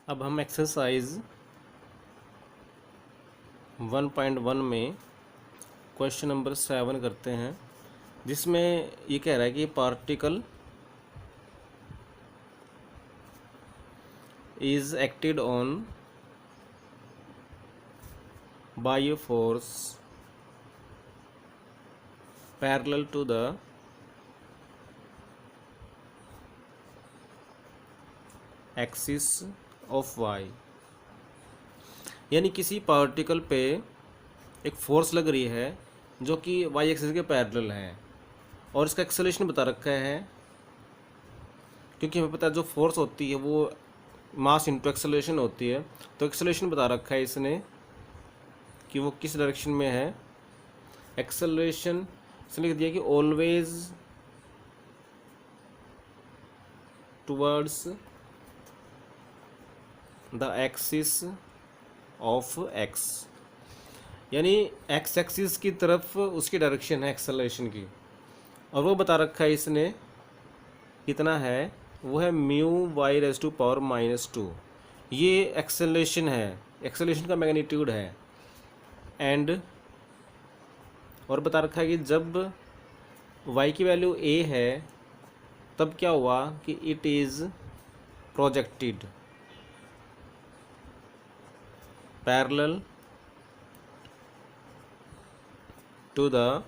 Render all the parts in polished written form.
अब हम एक्सरसाइज 1.1 में क्वेश्चन नंबर 7 करते हैं, जिसमें ये कह रहा है कि particle is acted on by a force parallel to the axis of y. यानी किसी पार्टिकल पे एक फोर्स लग रही है जो कि वाई एक्सिस के पैरेलल है और इसका एक्सेलरेशन बता रखा है, क्योंकि हमें पता है जो फोर्स होती है वो मास इंटू एक्सेलरेशन होती है। तो एक्सेलरेशन बता रखा है इसने कि वो किस डायरेक्शन में है। एक्सेलरेशन इसने लिख दिया कि always towards the axis of x, यानी एक्स एक्सिस की तरफ उसकी डायरेक्शन है एक्सेलरेशन की। और वो बता रखा है इसने कितना है, वो है mu y raise to power -2। ये एक्सेलरेशन है, एक्सेलरेशन का मैग्नीट्यूड है। एंड और बता रखा है कि जब y की वैल्यू a है तब क्या हुआ कि it is projected parallel to the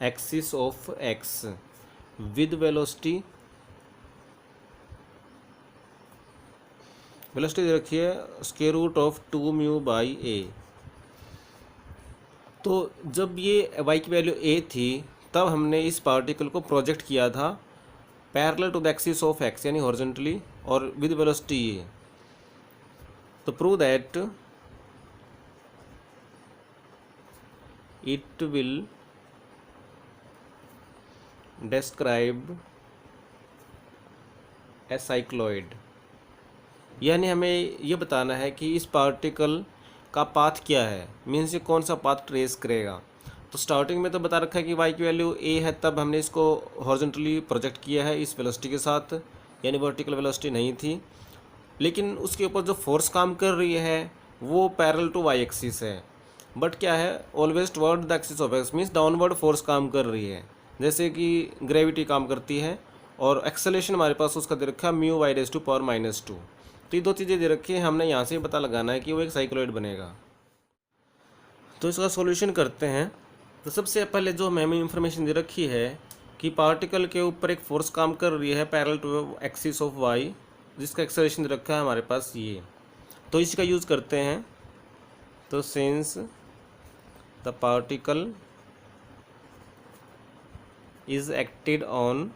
axis of x with velocity दे रखी है square root of 2 mu by a। तो जब ये y की वैल्यू a थी तब हमने इस पार्टिकल को प्रोजेक्ट किया था parallel to the axis of x, यानी हॉरिजॉन्टली और विद वेलोसिटी a। तो prove that it will describe a cycloid, यानी हमें ये बताना है कि इस पार्टिकल का पाथ क्या है, मीन्स ये कौन सा पाथ ट्रेस करेगा। तो स्टार्टिंग में तो बता रखा है कि y की वैल्यू a है, तब हमने इसको हॉरिजॉन्टली प्रोजेक्ट किया है इस वेलोसिटी के साथ, यानी वर्टिकल वेलोसिटी नहीं थी। लेकिन उसके ऊपर जो फोर्स काम कर रही है वो पैरेलल टू y एक्सिस है, बट क्या है always toward the axis of x, means downward force काम कर रही है, जैसे कि ग्रेविटी काम करती है। और एक्सेलरेशन हमारे पास उसका दे रखा है mu y raise to power -2। तो ये दो चीज़ें दे रखी हैं, हमने यहाँ से पता लगाना है कि वो एक साइक्लॉइड बनेगा। तो इसका सॉल्यूशन करते हैं। तो सबसे पहले जो हमें इंफॉर्मेशन दे रखी है कि पार्टिकल के ऊपर एक फोर्स काम कर रही है parallel to axis of y, जिसका एक्सेलरेशन दे रखा है हमारे पास ये। तो इसका यूज़ करते हैं। तो since the particle is acted on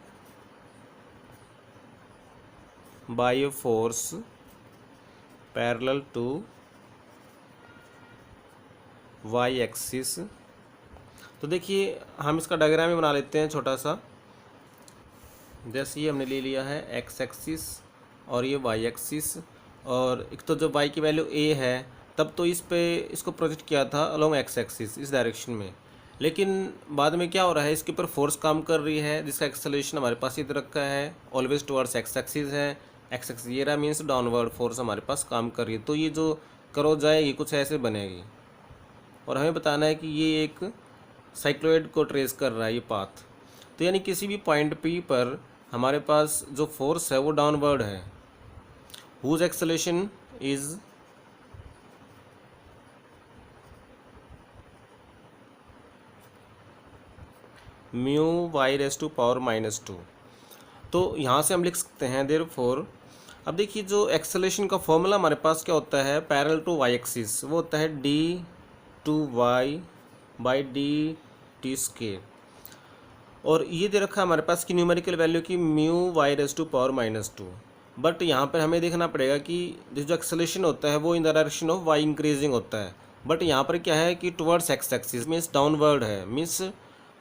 by a force parallel to y axis. तो देखिए हम इसका डायग्राम ही बना लेते हैं छोटा सा। जैसे ये हमने ले लिया है एक्स एक्सिस और ये वाई एक्सिस, और एक तो जब वाई की वैल्यू a है तब तो इसको प्रोजेक्ट किया था अलोंग एक्स एक्सिस इस डायरेक्शन में। लेकिन बाद में क्या हो रहा है, इसके ऊपर फोर्स काम कर रही है जिसका एक्सेलरेशन हमारे पास इधर रखा है, ऑलवेज टुवर्ड्स एक्स एक्सिस है। एक्स एक्सिस ये रहा, मीन्स डाउनवर्ड फोर्स हमारे पास काम कर रही है। तो ये जो करो जाएगी कुछ ऐसे बनेगी, और हमें बताना है कि ये एक साइक्लॉइड को ट्रेस कर रहा है ये पाथ। तो यानी किसी भी पॉइंट P पर हमारे पास जो फोर्स है वो डाउनवर्ड है, whose acceleration is mu y raise to power -2। तो यहाँ से हम लिख सकते हैं देयरफॉर। अब देखिए जो एक्सेलरेशन का फॉर्मूला हमारे पास क्या होता है पैरेलल टू वाई एक्सिस, वो होता है d/y बाई dt²। और ये दे रखा है हमारे पास की न्यूमेरिकल वैल्यू की mu y raise to power -2। But यहाँ पर हमें देखना पड़ेगा कि जो एक्सेलरेशन होता है वो in the direction of y increasing होता है। बट यहाँ पर क्या है कि towards x axis, means downward है, मीन्स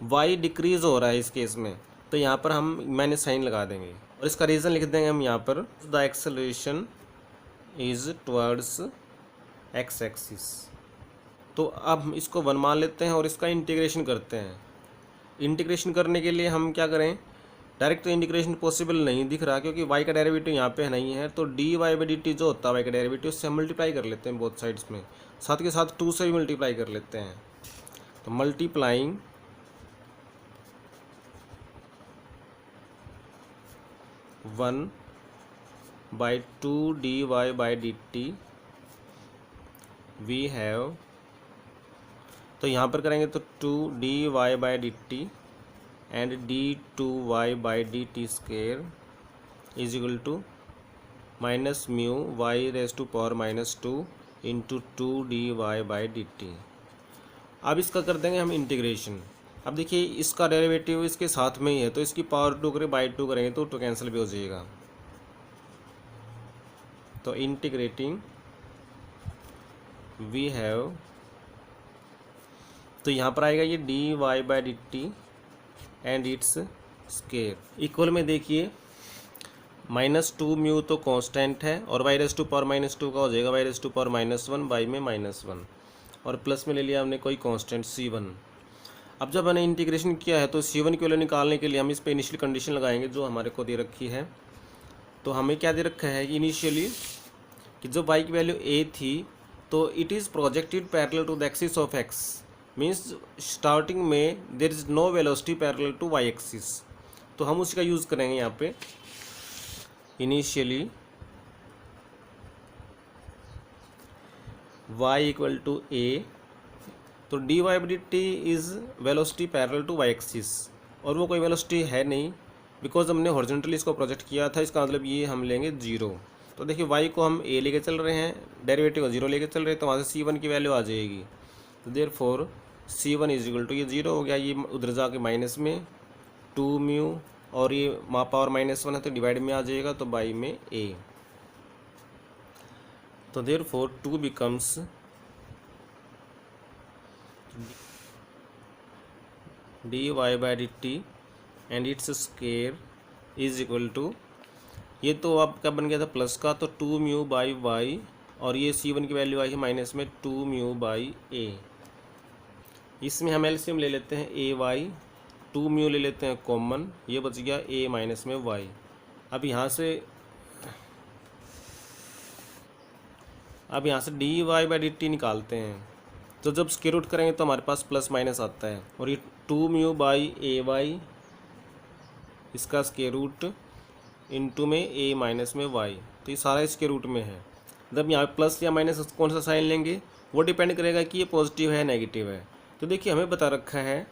वाई डिक्रीज हो रहा है इस केस में। तो यहाँ पर हम माइनस साइन लगा देंगे और इसका रीज़न लिख देंगे हम यहाँ पर, the acceleration is towards x axis. तो अब हम इसको 1 मान लेते हैं और इसका इंटीग्रेशन करते हैं। इंटीग्रेशन करने के लिए हम क्या करें डायरेक्ट तो इंटीग्रेशन पॉसिबल नहीं दिख रहा क्योंकि y का डेरिवेटिव यहाँ पे नहीं है, तो d y by d t जो होता है y का डेरिवेटिव उससे हम मल्टीप्लाई कर लेते हैं बोथ साइड्स में, साथ के साथ 2 से भी मल्टीप्लाई कर लेते हैं। तो multiplying 1/2 dy by d t we have, तो यहाँ पर करेंगे तो 2 dy by d t and d2y by d t square is equal to minus mu y raise to power -2 into 2 dy by d t. अब इसका कर देंगे हम इंटीग्रेशन। अब देखिए इसका डेरिवेटिव इसके साथ में ही है, तो इसकी पावर 2 करें बाई 2 करेंगे तो 2 कैंसिल भी हो जाएगा। तो इंटीग्रेटिंग वी हैव, तो यहाँ पर आएगा ये d y by d t and it's square equal में देखिए -2 म्यू तो कांस्टेंट है और y रेज टू पावर -2 का हो जाएगा y raise to power -1 by में -1 और प्लस में ले लिया हमने कोई कांस्टेंट c1। अब जब मैंने इंटीग्रेशन किया है तो c1 की वैल्यू निकालने के लिए हम इस पे इनिशियल कंडीशन लगाएंगे जो हमारे को दे रखी है। तो हमें क्या दे रखा है कि इनिशियली कि जो y की वैल्यू a थी तो it is projected parallel to the axis of x, means starting में there is no velocity parallel to y axis, तो हम उसका यूज़ करेंगे यहाँ पे। Initially y equal to a, तो d y by d t is velocity parallel to y axis, और वो कोई वेलोसिटी है नहीं बिकॉज हमने हॉरिजॉन्टली इसको प्रोजेक्ट किया था, इसका मतलब ये हम लेंगे 0। तो देखिए y को हम a लेके चल रहे हैं, डेरिवेटिव को 0 लेके चल रहे हैं, तो वहाँ से c1 की वैल्यू आ जाएगी। तो therefore c1 is equal to ये 0 हो गया, ये उधर जाके माइनस में 2 म्यू और ये वहाँ पावर -1 है तो डिवाइड में आ जाएगा तो बाई में a। तो therefore 2 becomes d y by d t and its square is equal to, ये तो आपका बन गया था प्लस का, तो 2 म्यू बाई वाई और ये c1 की वैल्यू आई है माइनस में 2 म्यू बाई a। इसमें हम एलसीएम ले लेते हैं ए वाई, 2 म्यू ले लेते हैं कॉमन, ये बच गया a माइनस में y। अब यहाँ से d y by d t निकालते हैं, तो जब स्क्वायर रूट करेंगे तो हमारे पास प्लस माइनस आता है, और ये 2 म्यू बाई ए वाई इसका स्क्वायर रूट इंटू में a माइनस में y, तो ये सारा इसके रूट में है। जब यहाँ प्लस या माइनस कौन सा साइन लेंगे वो डिपेंड करेगा कि ये पॉजिटिव है नेगेटिव है। तो देखिए हमें बता रखा है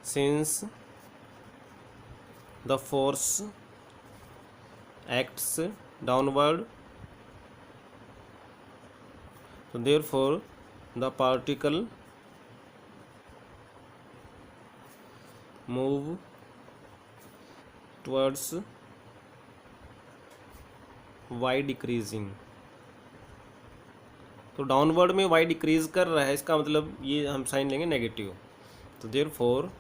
since the force acts downward, तो therefore the particle move towards y decreasing, तो डाउनवर्ड में y डिक्रीज कर रहा है, इसका मतलब ये हम साइन लेंगे नेगेटिव। तो therefore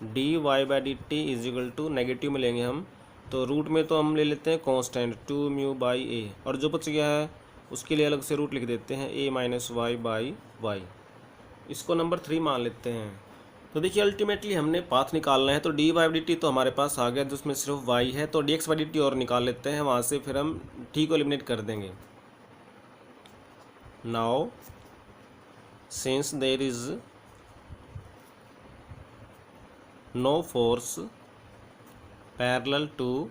d y by d t is equal to negative में लेंगे हम, तो रूट में तो हम ले लेते हैं कांस्टेंट 2 म्यू बाई a, और जो बच गया है उसके लिए अलग से रूट लिख देते हैं a minus y by y, इसको नंबर 3 मान लेते हैं। तो देखिए अल्टीमेटली हमने पाथ निकालना है, तो डी वाई डी टी तो हमारे पास आ गया जिसमें सिर्फ y है, तो D x by d T और निकाल लेते हैं, वहाँ से फिर हम t को एलिमिनेट कर देंगे। Now since there is no force parallel to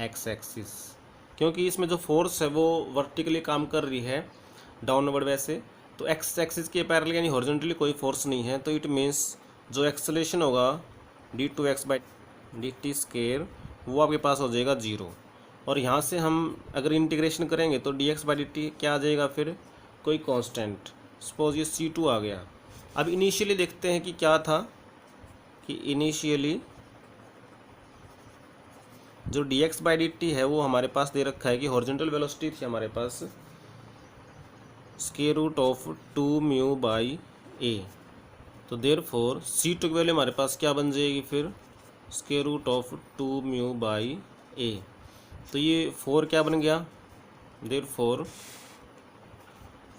x axis, क्योंकि इसमें जो फोर्स है वो वर्टिकली काम कर रही है डाउनवर्ड वैसे, तो एक्स एक्सिस के पैरेलल यानी हॉरिजॉन्टली कोई फोर्स नहीं है, तो इट मीन्स जो एक्सेलेरेशन होगा d2x by d T square वो आपके पास हो जाएगा 0। और यहाँ से हम अगर इंटीग्रेशन करेंगे तो dx बाई डी टी क्या आ जाएगा, फिर कोई कांस्टेंट, सपोज ये c2 आ गया। अब इनिशियली देखते हैं कि क्या था, कि इनिशियली जो dx बाई डी टी है वो हमारे पास दे रखा है कि हॉरिजॉन्टल वेलोसिटी थी हमारे पास square root of 2 mu by a, तो देयरफॉर c2 की वैल्यू हमारे पास क्या बन जाएगी, फिर square root of 2 mu by a, तो ये 4 क्या बन गया, therefore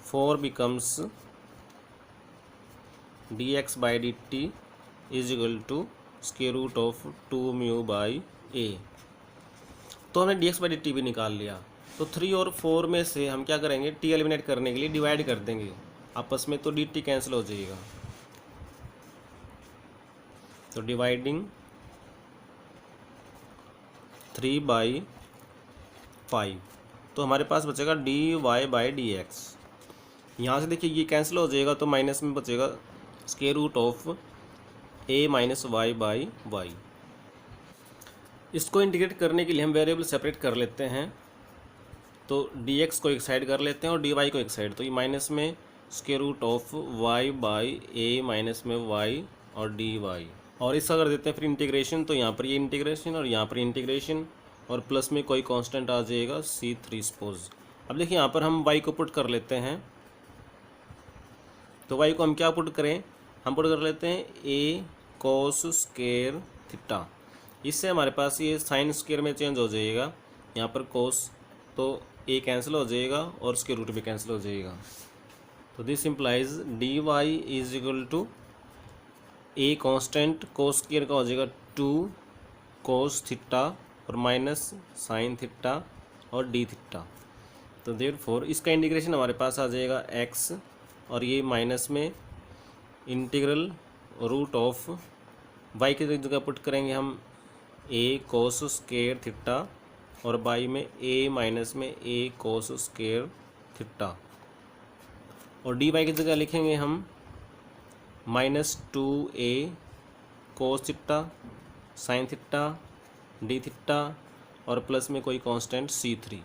4 becomes dx by d t is equal to square root of 2 mu by a. तो हमने d x by d t भी निकाल लिया। तो 3 और 4 में से हम क्या करेंगे, टी एलिमिनेट करने के लिए डिवाइड कर देंगे आपस में, तो डी टी कैंसिल हो जाएगा। तो डिवाइडिंग 3/5, तो हमारे पास बचेगा d y by d x. यहाँ से देखिए ये कैंसिल हो जाएगा, तो माइनस में बचेगा square root of a minus y by y. इसको इंटीग्रेट करने के लिए हम वेरिएबल सेपरेट कर लेते हैं। तो डी एक्स को एक साइड कर लेते हैं और डी वाई को एक साइड। तो ये माइनस में square root of y by a minus में वाई और डी वाई, और इसका कर देते हैं फिर इंटीग्रेशन। तो यहाँ पर ये इंटीग्रेशन और यहाँ पर इंटीग्रेशन, और प्लस में कोई कांस्टेंट आ जाएगा C3 सपोज। अब देखिए यहाँ पर हम y को पुट कर लेते हैं। तो y को हम क्या पुट करें, हम पुट कर लेते हैं a cos स्क्वायर थीटा। इससे हमारे पास ये साइन स्क्वायर में चेंज हो जाएगा, यहाँ पर cos, तो a कैंसिल हो जाएगा और स्क्वायर रूट भी कैंसिल हो जाएगा। तो this implies d y is equal to a constant cos square का हो जाएगा 2 cos थीटा और माइनस साइन थीटा और डी थीटा। तो देयरफॉर इसका इंटीग्रेशन हमारे पास आ जाएगा x, और ये माइनस में इंटीग्रल रूट ऑफ y की जगह पुट करेंगे हम a cos स्क्वायर थीटा और y में a माइनस में a cos स्क्वायर थीटा, और dy की जगह लिखेंगे हम -2a cos theta sine theta D theta और प्लस में कोई कांस्टेंट C3।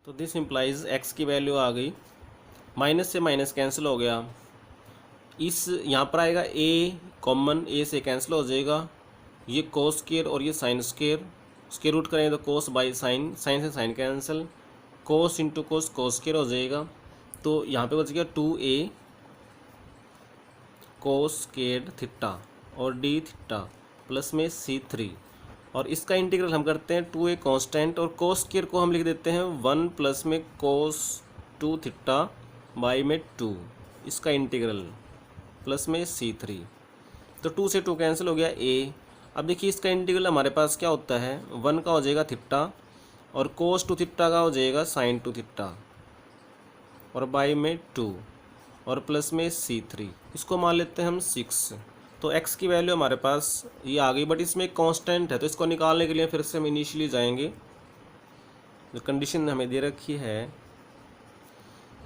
तो दिस इम्प्लाइज x की वैल्यू आ गई, माइनस से माइनस कैंसिल हो गया, इस यहाँ पर आएगा a कॉमन, a से कैंसिल हो जाएगा, ये कोस स्क्वायर और ये साइन स्क्वायर, स्क्वायर रूट करेंगे तो कोस बाई साइन, साइन से साइन कैंसिल, कोस इंटू कोस कोस स्क्वायर हो जाएगा। तो यहाँ पे बच गया 2a कोस स्क्वायर थीटा और डी थीटा प्लस में C3, और इसका इंटीग्रल हम करते हैं 2a कांस्टेंट और कोस स्क्वायर को हम लिख देते हैं 1 प्लस में कोस 2 थीटा बाई में 2, इसका इंटीग्रल प्लस में C3। तो 2 से 2 कैंसिल हो गया a। अब देखिए इसका इंटीग्रल हमारे पास क्या होता है, 1 का हो जाएगा थीटा और कोस 2 थीटा का हो जाएगा साइन 2 थीटा और बाई में 2 और प्लस में C3, इसको मान लेते हैं हम 6। तो x की वैल्यू हमारे पास ये आ गई, बट इसमें कांस्टेंट है, तो इसको निकालने के लिए फिर से हम इनिशियली जाएंगे। जो कंडीशन हमें दे रखी है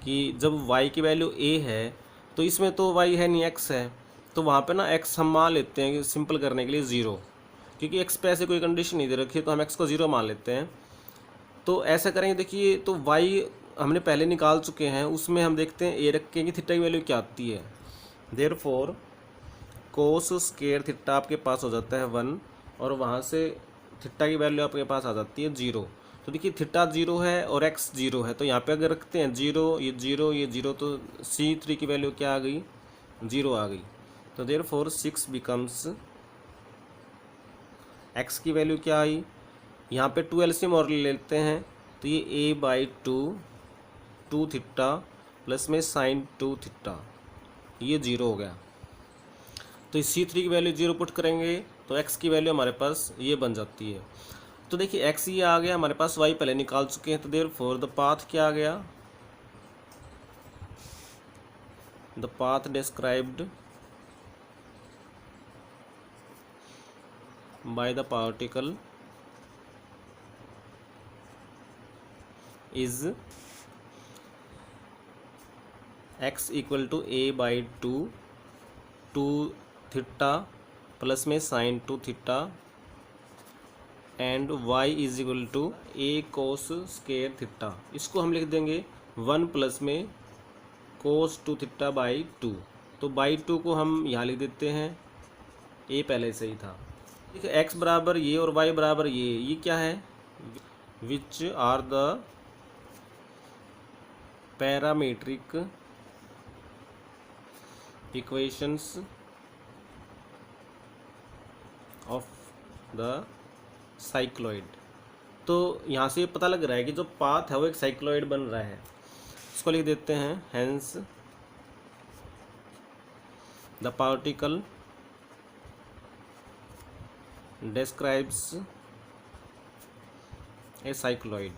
कि जब y की वैल्यू a है तो इसमें तो y है नहीं x है, तो वहाँ पे ना x हम मान लेते हैं सिंपल करने के लिए 0, क्योंकि x पे ऐसे कोई कंडीशन नहीं दे रखी है, तो हम x को 0 मान लेते हैं। तो ऐसा करेंगे, देखिए तो y हमने पहले निकाल चुके हैं, उसमें हम देखते हैं a रखेंगे थीटा की वैल्यू क्या आती है। देयरफॉर कोस स्क्वायर थीटा आपके पास हो जाता है 1, और वहाँ से थीटा की वैल्यू आपके पास आ जाती है 0। तो देखिए थीटा 0 है और x 0 है, तो यहाँ पे अगर रखते हैं 0 ये 0 ये 0, तो C3 की वैल्यू क्या आ गई, 0 आ गई। तो देयरफॉर 6 बिकम्स, x की वैल्यू क्या आई, यहाँ पे 2 एलसीएम और ले लेते हैं, तो ये a/2 थीटा प्लस में साइन 2 थीटा, ये 0 हो गया। तो इस C3 की वैल्यू 0 पुट करेंगे तो x की वैल्यू हमारे पास ये बन जाती है। तो देखिए x ये आ गया हमारे पास, y पहले निकाल चुके हैं, तो देयरफॉर द पाथ क्या आ गया, the path described by the particle is x equal to a/2 2 theta plus में sine 2 theta and y is equal to a cos square theta. इसको हम लिख देंगे 1 प्लस में कोस 2 थीटा बाई 2। तो बाई 2 को हम यहाँ लिख देते हैं, a पहले से ही था। ठीक है, x बराबर ये और y बराबर ये क्या है, which are the parametric equations of the cycloid. तो यहाँ से पता लग रहा है कि जो पाथ है वो एक साइक्लॉइड बन रहा है, इसको लिख देते हैं hence the particle describes a cycloid.